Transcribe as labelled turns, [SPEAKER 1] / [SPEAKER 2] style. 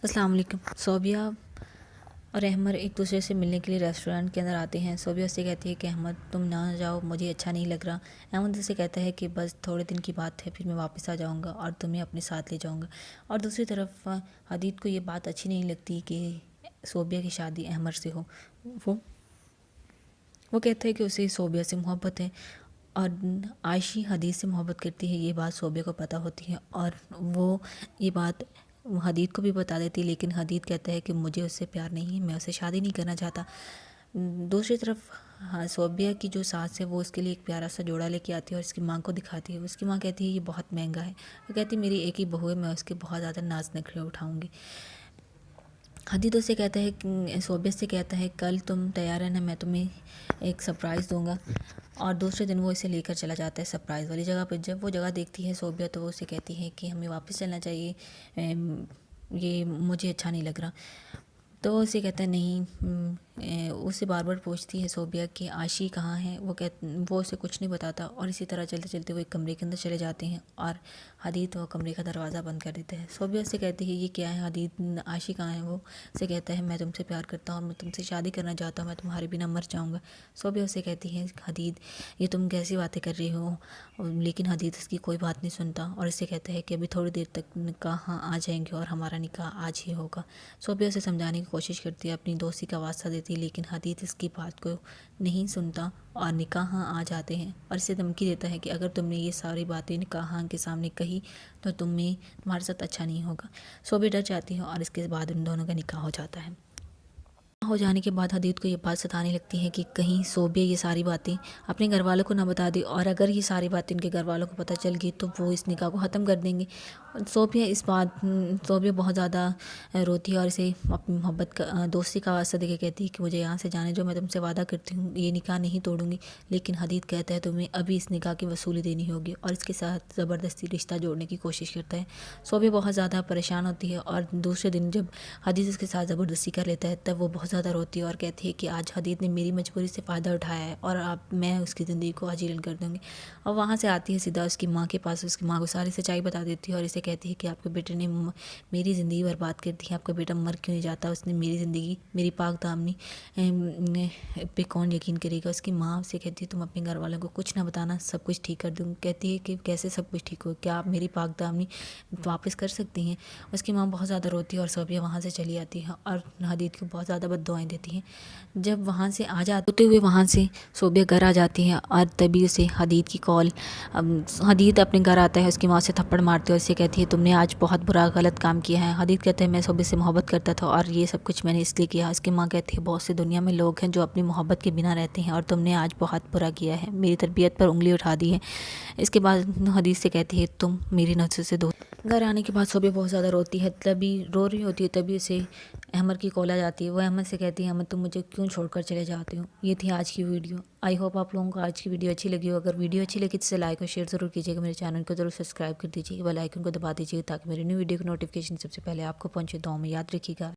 [SPEAKER 1] अस्सलाम वालेकुम। सोबिया और अहमद एक दूसरे से मिलने के लिए रेस्टोरेंट के अंदर आते हैं। सोबिया से कहती है कि अहमद तुम ना जाओ, मुझे अच्छा नहीं लग रहा। अहमद से कहता है कि बस थोड़े दिन की बात है, फिर मैं वापस आ जाऊंगा और तुम्हें अपने साथ ले जाऊंगा। और दूसरी तरफ हदीद को ये बात अच्छी नहीं लगती कि सोबिया की शादी अहमद से हो। वो वो कहता है कि उसे सोबिया से मोहब्बत है और आयशी हदीद से मोहब्बत करती है। ये बात सोबिया को पता होती है और वो ये बात हदीद को भी बता देती है, लेकिन हदीद कहता है कि मुझे उससे प्यार नहीं है, मैं उससे शादी नहीं करना चाहता। दूसरी तरफ हाँ, सोबिया की जो सास है वो उसके लिए एक प्यारा सा जोड़ा लेके आती है और उसकी माँ को दिखाती है। उसकी माँ कहती है ये बहुत महंगा है। वो कहती है मेरी एक ही बहू है, मैं उसके बहुत ज़्यादा नाज नखरे उठाऊँगी। हदीद उससे कहता है, सोबिया से कहता है कल तुम तैयार रहना, मैं तुम्हें एक सरप्राइज़ दूंगा। और दूसरे दिन वो इसे लेकर चला जाता है सरप्राइज़ वाली जगह पर। जब वो जगह देखती है सोबिया तो वो उसे कहती है कि हमें वापस चलना चाहिए, ये मुझे अच्छा नहीं लग रहा। तो उसे कहता है नहीं। उससे बार बार पूछती है सोबिया कि आशी कहाँ है। वो उसे कुछ नहीं बताता और इसी तरह चलते चलते वो एक कमरे के अंदर चले जाते हैं और हदीद वो कमरे का दरवाज़ा बंद कर देता है। सोबिया से कहती है ये क्या है हदीद, आशी कहाँ है। वो से कहता है मैं तुमसे प्यार करता हूँ और मैं तुमसे शादी करना चाहता हूँ, मैं तुम्हारे बिना मर जाऊँगा। सोबिया उसे कहती है हदीद ये तुम कैसी बातें कर रही हो, लेकिन हदीद इसकी कोई बात नहीं सुनता और इससे कहता है कि अभी थोड़ी देर तक निकाह आ जाएंगे और हमारा निकाह आज ही होगा। सोबिया उसे समझाने की कोशिश करती है, अपनी दोस्ती का वास्ता देती है, लेकिन हदीद इसकी बात को नहीं सुनता और निकाह आ जाते हैं और इसे धमकी देता है कि अगर तुमने ये सारी बातें निकाह के सामने कही तो तुम्हारे साथ अच्छा नहीं होगा। सोबिया डर जाती है और इसके बाद उन दोनों का निकाह हो जाता है। हो जाने के बाद हदीद को ये बात सताने लगती है कि कहीं सोबिया ये सारी बातें अपने घर वालों को ना बता दी और अगर ये सारी बातें इनके घर वालों को पता चल गई तो वो इस निकाह को ख़त्म कर देंगे। सोबिया बहुत ज़्यादा रोती है और इसे अपनी मोहब्बत का दोस्ती का वास्ता देके कहती है कि मुझे यहाँ से जाने जो, मैं तुमसे वादा करती हूँ ये निकाह नहीं तोड़ूंगी। लेकिन हदीद कहता है तुम्हें अभी इस निकाह की वसूली देनी होगी और इसके साथ ज़बरदस्ती रिश्ता जोड़ने की कोशिश करता है। सोबिया बहुत ज़्यादा परेशान होती है और दूसरे दिन जब हदीद इसके साथ ज़बरदस्ती कर लेता है तब वो बहुत ज़्यादा रोती है और कहती है कि आज हदीद ने मेरी मजबूरी से फ़ायदा उठाया है और अब मैं उसकी ज़िंदगी को अजीलन कर दूँगी। और वहाँ से आती है सीधा उसकी माँ के पास, उसकी माँ को सारी सच्चाई बता देती है और इसे कहती है कि आपके बेटे ने मेरी ज़िंदगी बर्बाद कर दी है, आपका बेटा मर क्यों नहीं जाता, उसने मेरी ज़िंदगी मेरी पाक दामनी पे कौन यकीन करेगा। उसकी माँ से कहती है तुम अपने घर वालों को कुछ ना बताना, सब कुछ ठीक कर दूँगी। कहती है कि कैसे सब कुछ ठीक हो, क्या आप मेरी पाक दामनी वापस कर सकती हैं। उसकी माँ बहुत ज़्यादा रोती है और सोबिया वहाँ से चली आती है और हदीद को बहुत ज़्यादा बद्दुआएं देती हैं। जब वहाँ से आ जाते होते हुए वहाँ से सोबिया घर आ जाती है और तभी उसे हदीद की कॉल। हदीद अपने घर आता है, उसकी माँ से थप्पड़ मारती है और उससे कहती है तुमने आज बहुत बुरा गलत काम किया है। हदीद कहता है मैं सोबिया से मोहब्बत करता था और ये सब कुछ मैंने इसलिए किया। उसकी माँ कहती है बहुत से दुनिया में लोग हैं जो अपनी मोहब्बत के बिना रहते हैं और तुमने आज बहुत बुरा किया है, मेरी तरबियत पर उंगली उठा दी है। इसके बाद हदीद से कहती है तुम मेरी नज़र से दूर। घर आने के बाद सोबिया बहुत ज़्यादा रोती है, तभी रो रही होती है तभी उसे अहमद की कॉल आ जाती है। वो अहमद से कहती है अहमद तुम मुझे क्यों छोड़कर चले जाते हो। ये थी आज की वीडियो। आई होप आप लोगों को आज की वीडियो अच्छी लगी हो। अगर वीडियो अच्छी लगी तो इसे लाइक और शेयर ज़रूर कीजिएगा, मेरे चैनल को ज़रूर सब्सक्राइब कर दीजिएगा, बेल आइकन को दबा दीजिएगा ताकि मेरी न्यू वीडियो की नोटिफिकेशन सबसे पहले आपको पहुँचे। दुआ में याद रखिएगा।